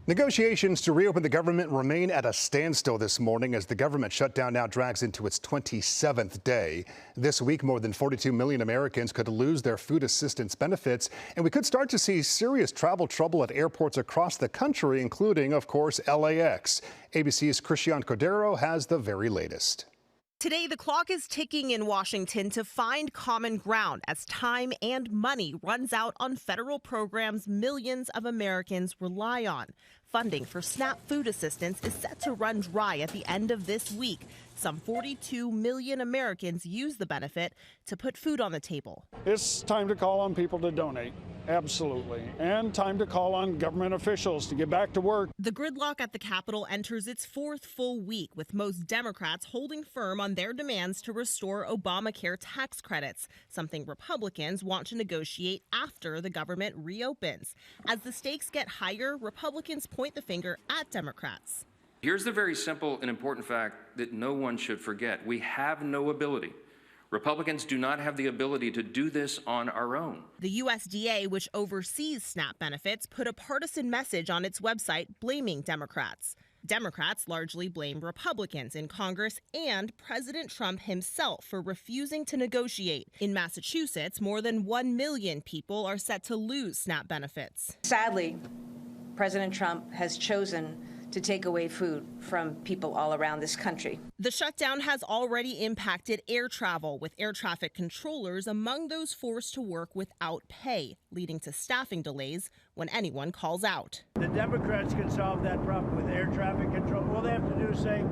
Negotiations to reopen the government remain at a standstill this morning as the government shutdown now drags into its 27th day. This week, more than 42 million Americans could lose their food assistance benefits, and we could start to see serious travel trouble at airports across the country, including, of course, LAX. ABC's Christian Cordero has the very latest. Today, the clock is ticking in Washington to find common ground as time and money runs out on federal programs millions of Americans rely on. Funding for SNAP food assistance is set to run dry at the end of this week. Some 42 million Americans use the benefit to put food on the table. It's time to call on people to donate. Absolutely. And time to call on government officials to get back to work. The gridlock at the Capitol enters its fourth full week, with most Democrats holding firm on their demands to restore Obamacare tax credits, something Republicans want to negotiate after the government reopens. As the stakes get higher, Republicans point the finger at Democrats. Here's the very simple and important fact that no one should forget. We have no ability. Republicans do not have the ability to do this on our own. The USDA, which oversees SNAP benefits, put a partisan message on its website blaming Democrats. Democrats largely blame Republicans in Congress and President Trump himself for refusing to negotiate. In Massachusetts, more than 1 million people are set to lose SNAP benefits. Sadly, President Trump has chosen to take away food from people all around this country. The shutdown has already impacted air travel, with air traffic controllers among those forced to work without pay, leading to staffing delays when anyone calls out. The Democrats can solve that problem with air traffic control. All they have to do is say,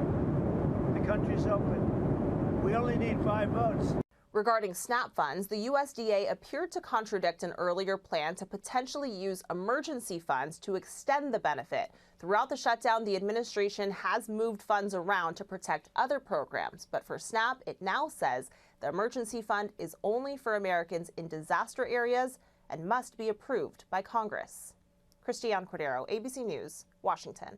the country's open. We only need 5 votes. Regarding SNAP funds, the USDA appeared to contradict an earlier plan to potentially use emergency funds to extend the benefit. Throughout the shutdown, the administration has moved funds around to protect other programs. But for SNAP, it now says the emergency fund is only for Americans in disaster areas and must be approved by Congress. Christian Cordero, ABC News, Washington.